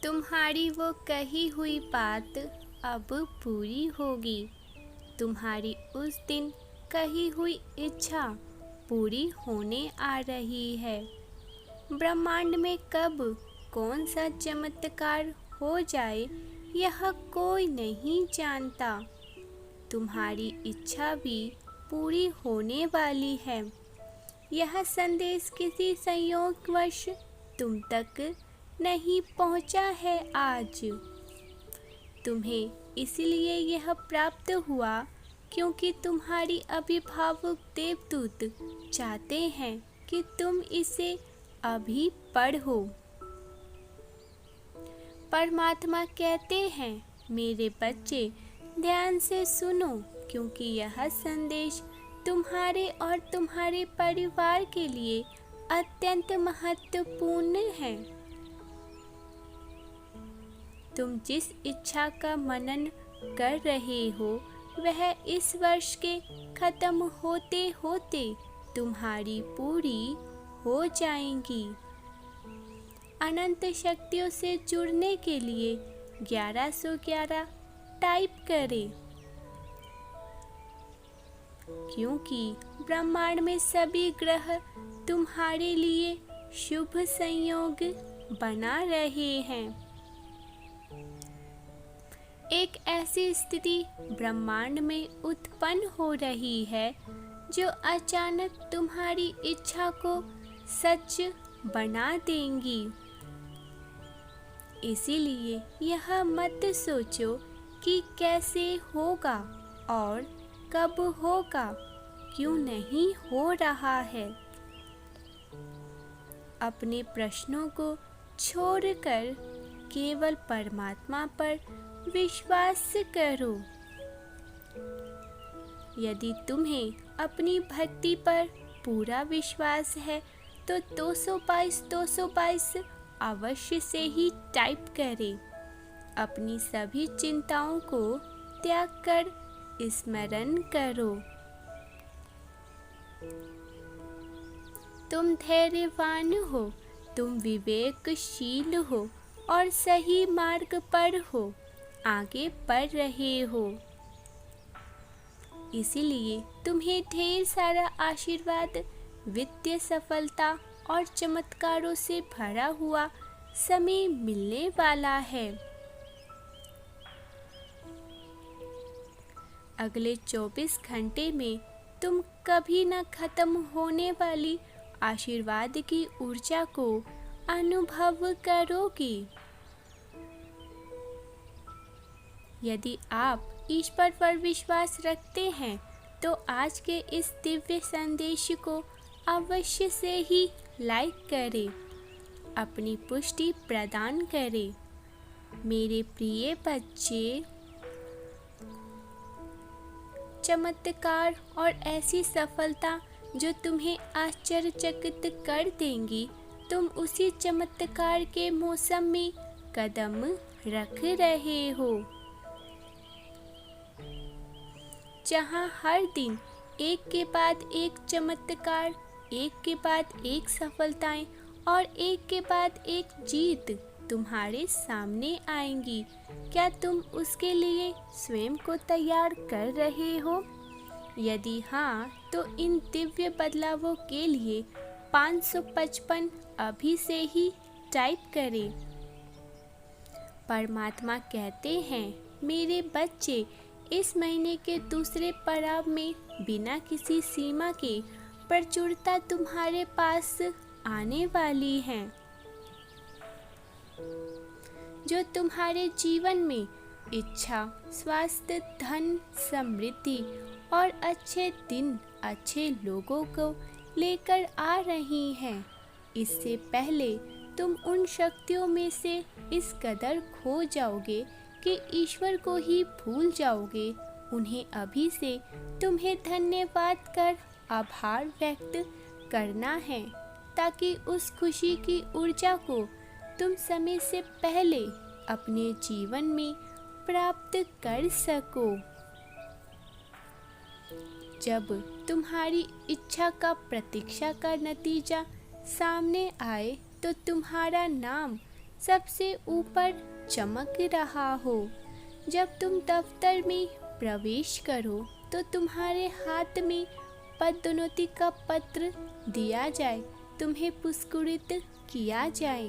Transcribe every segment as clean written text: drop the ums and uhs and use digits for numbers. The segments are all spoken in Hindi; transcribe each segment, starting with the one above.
तुम्हारी वो कही हुई बात अब पूरी होगी। तुम्हारी उस दिन कही हुई इच्छा पूरी होने आ रही है। ब्रह्मांड में कब कौन सा चमत्कार हो जाए यह कोई नहीं जानता। तुम्हारी इच्छा भी पूरी होने वाली है। यह संदेश किसी संयोगवश तुम तक नहीं पहुंचा है आज। तुम्हें इसलिए यह प्राप्त हुआ क्योंकि तुम्हारी अभिभावक देवदूत चाहते हैं कि तुम इसे अभी पढ़ो। परमात्मा कहते हैं, मेरे बच्चे ध्यान से सुनो, क्योंकि यह संदेश तुम्हारे और तुम्हारे परिवार के लिए अत्यंत महत्वपूर्ण है। तुम जिस इच्छा का मनन कर रहे हो वह इस वर्ष के खत्म होते होते तुम्हारी पूरी हो जाएंगी। अनंत शक्तियों से जुड़ने के लिए 1111 टाइप करें, क्योंकि ब्रह्मांड में सभी ग्रह तुम्हारे लिए शुभ संयोग बना रहे हैं। एक ऐसी स्थिति ब्रह्मांड में उत्पन्न हो रही है जो अचानक तुम्हारी इच्छा को सच बना देंगी। इसीलिए यह मत सोचो कि कैसे होगा और कब होगा, क्यों नहीं हो रहा है। अपने प्रश्नों को छोड़कर केवल परमात्मा पर विश्वास करो। यदि तुम्हें अपनी भक्ति पर पूरा विश्वास है तो 222 अवश्य से ही टाइप करें। अपनी सभी चिंताओं को त्याग कर स्मरण करो। तुम धैर्यवान हो, तुम विवेकशील हो और सही मार्ग पर हो, आगे बढ़ रहे हो। इसीलिए तुम्हें ढेर सारा आशीर्वाद, वित्तीय सफलता और चमत्कारों से भरा हुआ समय मिलने वाला है। अगले 24 घंटे में तुम कभी न खत्म होने वाली आशीर्वाद की ऊर्जा को अनुभव करोगे। यदि आप ईश्वर पर विश्वास रखते हैं तो आज के इस दिव्य संदेश को अवश्य से ही लाइक करें, अपनी पुष्टि प्रदान करें। मेरे प्रिय बच्चे, चमत्कार और ऐसी सफलता जो तुम्हें आश्चर्यचकित कर देंगी, तुम उसी चमत्कार के मौसम में कदम रख रहे हो, जहां हर दिन एक के बाद एक चमत्कार, एक के बाद एक सफलताएं और एक के बाद एक जीत तुम्हारे सामने आएंगी। क्या तुम उसके लिए स्वयं को तैयार कर रहे हो? यदि हाँ, तो इन दिव्य बदलावों के लिए 555 अभी से ही टाइप करें। परमात्मा कहते हैं, मेरे बच्चे इस महीने के दूसरे पड़ाव में बिना किसी सीमा के प्रचुरता तुम्हारे पास आने वाली है, जो तुम्हारे जीवन में इच्छा, स्वास्थ्य, धन, समृद्धि और अच्छे दिन, अच्छे लोगों को लेकर आ रही हैं। इससे पहले तुम उन शक्तियों में से इस कदर खो जाओगे कि ईश्वर को ही भूल जाओगे। उन्हें अभी से तुम्हें धन्यवाद कर आभार व्यक्त करना है, ताकि उस खुशी की ऊर्जा को तुम समय से पहले अपने जीवन में प्राप्त कर सको। जब तुम्हारी इच्छा का प्रतीक्षा का नतीजा सामने आए तो तुम्हारा नाम सबसे ऊपर चमक रहा हो। जब तुम दफ्तर में प्रवेश करो तो तुम्हारे हाथ में पदोन्नति का पत्र दिया जाए, तुम्हें पुरस्कृत किया जाए।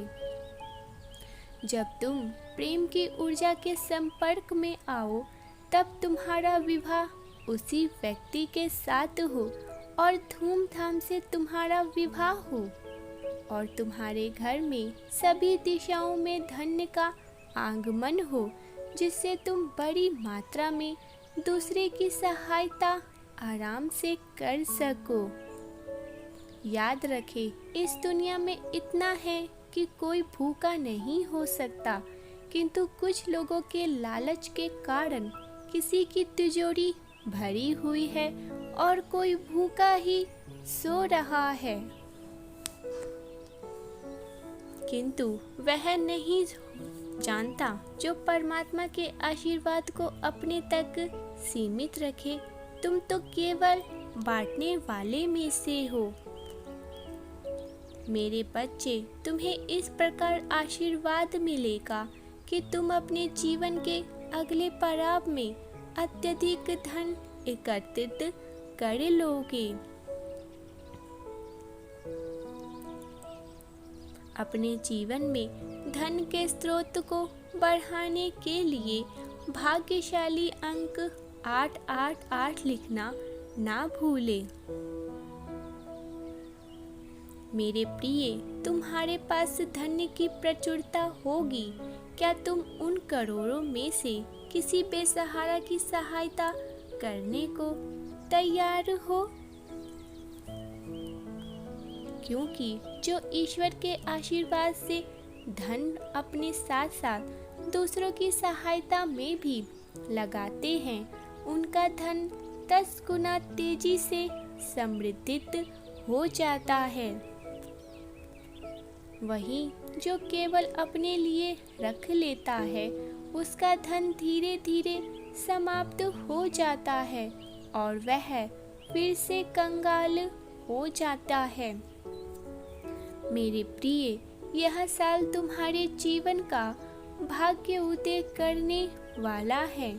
जब तुम प्रेम की ऊर्जा के संपर्क में आओ तब तुम्हारा विवाह उसी व्यक्ति के साथ हो और धूमधाम से तुम्हारा विवाह हो और तुम्हारे घर में सभी दिशाओं में धन का आगमन हो, जिससे तुम बड़ी मात्रा में दूसरे की सहायता आराम से कर सको। याद रखें, इस दुनिया में इतना है कि कोई भूखा नहीं हो सकता, किंतु कुछ लोगों के लालच के कारण किसी की तिजोरी भरी हुई है और कोई भूखा ही सो रहा है, किंतु वह नहीं जानता जो परमात्मा के आशीर्वाद को अपने तक सीमित रखे। तुम तो केवल बांटने वाले में से हो। मेरे बच्चे, तुम्हें इस प्रकार आशीर्वाद मिलेगा कि तुम अपने जीवन के अगले पड़ाव में अत्यधिक धन एकत्रित कर लोगे। अपने जीवन में धन के स्रोत को बढ़ाने के लिए भाग्यशाली अंक 888 लिखना ना भूलें। मेरे प्रिय, तुम्हारे पास धन की प्रचुरता होगी। क्या तुम उन करोड़ों में से किसी बेसहारा की सहायता करने को तैयार हो? क्योंकि जो ईश्वर के आशीर्वाद से धन अपने साथ साथ दूसरों की सहायता में भी लगाते हैं, उनका धन 10 गुना तेजी से समृद्धित हो जाता है। वहीं जो केवल अपने लिए रख लेता है, उसका धन धीरे धीरे समाप्त हो जाता है और वह फिर से कंगाल हो जाता है। मेरे प्रिय, यह साल तुम्हारे जीवन का भाग्य उदय करने वाला है।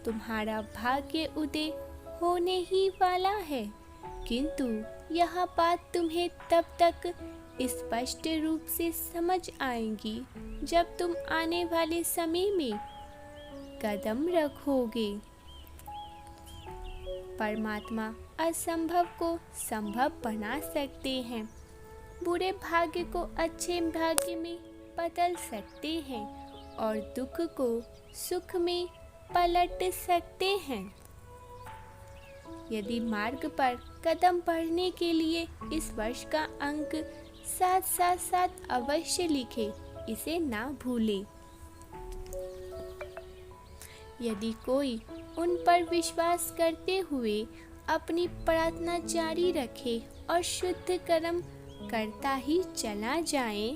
तुम्हारा भाग्य उदय होने ही वाला है, किंतु यह बात तुम्हें तब तक स्पष्ट रूप से समझ आएगी जब तुम आने वाले समय में कदम रखोगे। परमात्मा असंभव को संभव बना सकते हैं, बुरे भाग्य को अच्छे भाग्य में बदल सकते हैं और दुख को सुख में पलट सकते हैं। यदि मार्ग पर कदम बढ़ने के लिए इस वर्ष का अंक 777 अवश्य लिखे, इसे ना भूलें। यदि कोई उन पर विश्वास करते हुए अपनी प्रार्थना जारी रखे और शुद्ध कर्म करता ही चला जाए,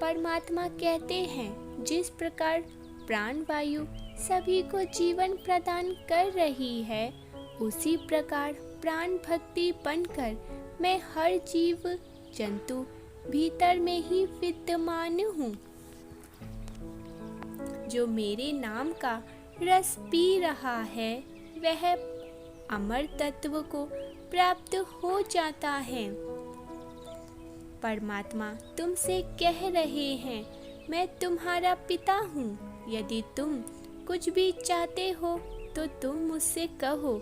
परमात्मा कहते हैं, जिस प्रकार प्राण वायु सभी को जीवन प्रदान कर रही है, उसी प्रकार प्राण भक्ति बनकर मैं हर जीव जंतु भीतर में ही विद्यमान हूँ। जो मेरे नाम का रस पी रहा है, वह अमर तत्व को प्राप्त हो जाता है। परमात्मा तुमसे कह रहे हैं, मैं तुम्हारा पिता हूँ। यदि तुम कुछ भी चाहते हो तो तुम मुझसे कहो,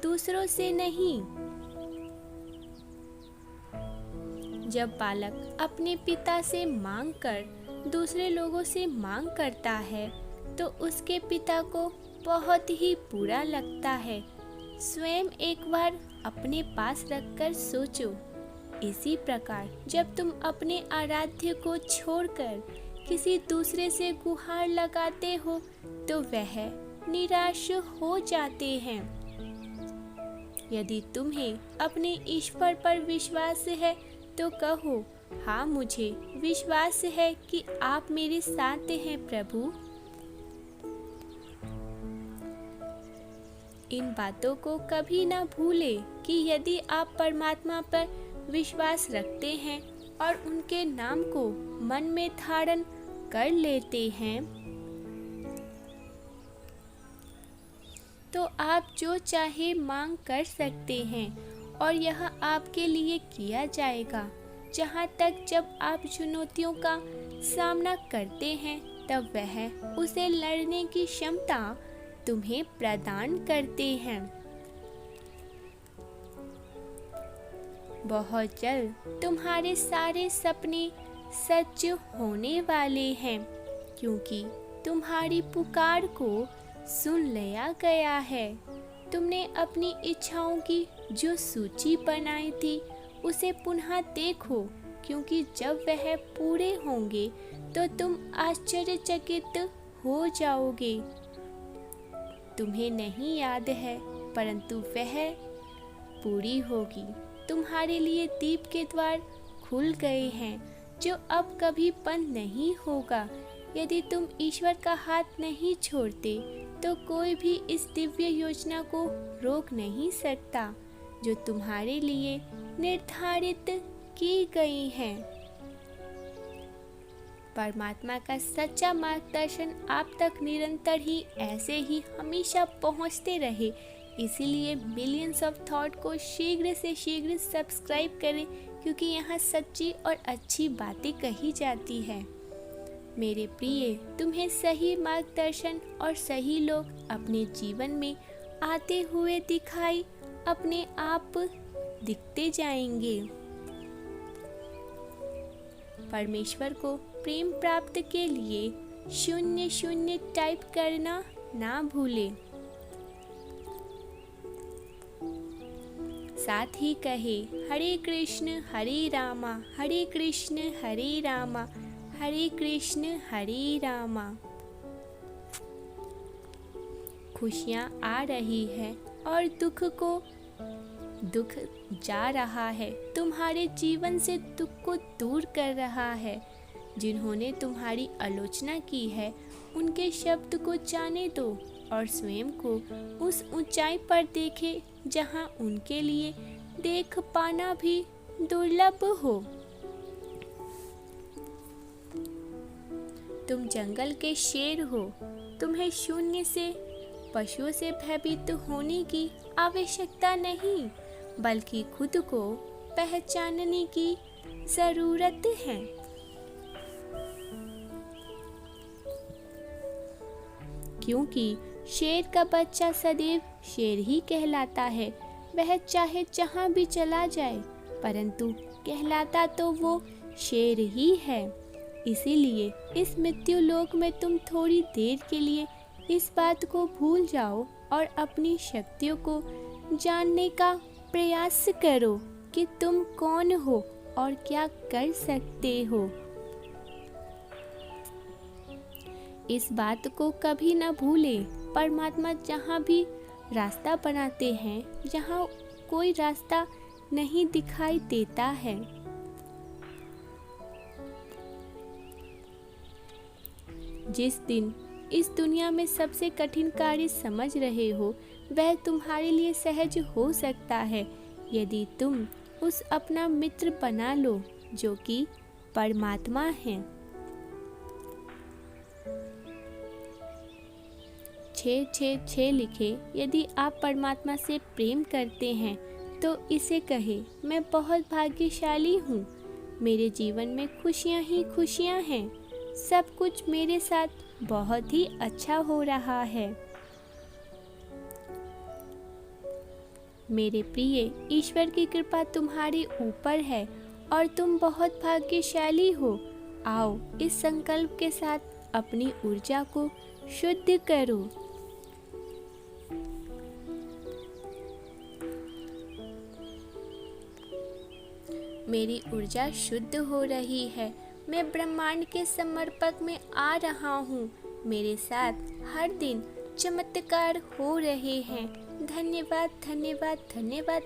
दूसरों से नहीं। जब बालक अपने पिता से मांग कर दूसरे लोगों से मांग करता है तो उसके पिता को बहुत ही बुरा लगता है। स्वयं एक बार अपने पास रखकर सोचो। इसी प्रकार जब तुम अपने आराध्य को छोड़कर किसी दूसरे से गुहार लगाते हो तो वह निराश हो जाते हैं। यदि तुम्हें अपने ईश्वर पर विश्वास है तो कहो, हाँ, मुझे विश्वास है कि आप मेरे साथ हैं प्रभु। इन बातों को कभी ना भूलें कि यदि आप परमात्मा पर विश्वास रखते हैं और उनके नाम को मन में धारण कर लेते हैं तो आप जो चाहे मांग कर सकते हैं और यह आपके लिए किया जाएगा। जहाँ तक जब आप चुनौतियों का सामना करते हैं तब वह उसे लड़ने की क्षमता तुम्हें प्रदान करते हैं। बहुत जल्द तुम्हारे सारे सपने सच होने वाले हैं क्योंकि तुम्हारी पुकार को सुन लिया गया है। तुमने अपनी इच्छाओं की जो सूची बनाई थी उसे पुनः देखो क्योंकि जब वह पूरे होंगे तो तुम आश्चर्यचकित हो जाओगे। तुम्हें नहीं याद है परंतु वह पूरी होगी। तुम्हारे लिए दीप के द्वार खुल गए हैं जो अब कभी बंद नहीं होगा। यदि तुम ईश्वर का हाथ नहीं छोड़ते तो कोई भी इस दिव्य योजना को रोक नहीं सकता जो तुम्हारे लिए निर्धारित की गई है। परमात्मा का सच्चा मार्गदर्शन आप तक निरंतर ही ऐसे ही हमेशा पहुंचते रहे। इसीलिए मिलियंस ऑफ थॉट को शीघ्र से शीघ्र सब्सक्राइब करें क्योंकि यहाँ सच्ची और अच्छी बातें कही जाती है। मेरे प्रिय, तुम्हें सही मार्गदर्शन और सही लोग अपने जीवन में आते हुए दिखाई अपने आप दिखते जाएंगे। परमेश्वर को प्रेम प्राप्त के लिए 00 टाइप करना ना भूलें। साथ ही कहे हरे कृष्ण हरे रामा हरे कृष्ण हरे रामा हरे कृष्ण हरे रामा। खुशियाँ आ रही है और दुख जा रहा है। तुम्हारे जीवन से दुख को दूर कर रहा है। जिन्होंने तुम्हारी आलोचना की है उनके शब्द को जाने दो और स्वयं को उस ऊंचाई पर देखे जहां उनके लिए देख पाना भी दुर्लभ हो। तुम जंगल के शेर हो। तुम्हें शून्य से पशुओं से भयभीत होने की आवश्यकता नहीं बल्कि खुद को पहचानने की जरूरत है। क्योंकि शेर का बच्चा सदैव शेर ही कहलाता है। वह चाहे जहाँ भी चला जाए परंतु कहलाता तो वो शेर ही है। इसीलिए इस मृत्यु लोक में तुम थोड़ी देर के लिए इस बात को भूल जाओ और अपनी शक्तियों को जानने का प्रयास करो कि तुम कौन हो और क्या कर सकते हो। इस बात को कभी न भूलें। परमात्मा जहाँ भी रास्ता बनाते हैं जहाँ कोई रास्ता नहीं दिखाई देता है। जिस दिन इस दुनिया में सबसे कठिन कार्य समझ रहे हो वह तुम्हारे लिए सहज हो सकता है यदि तुम उस अपना मित्र बना लो जो कि परमात्मा है। 666 लिखे यदि आप परमात्मा से प्रेम करते हैं तो इसे कहे मैं बहुत भाग्यशाली हूँ। मेरे जीवन में खुशियाँ ही खुशियाँ हैं। सब कुछ मेरे साथ बहुत ही अच्छा हो रहा है। मेरे प्रिय, ईश्वर की कृपा तुम्हारे ऊपर है और तुम बहुत भाग्यशाली हो। आओ इस संकल्प के साथ अपनी ऊर्जा को शुद्ध करो। मेरी ऊर्जा शुद्ध हो रही है। मैं ब्रह्मांड के समर्पक में आ रहा हूँ। मेरे साथ हर दिन चमत्कार हो रहे हैं। धन्यवाद धन्यवाद धन्यवाद।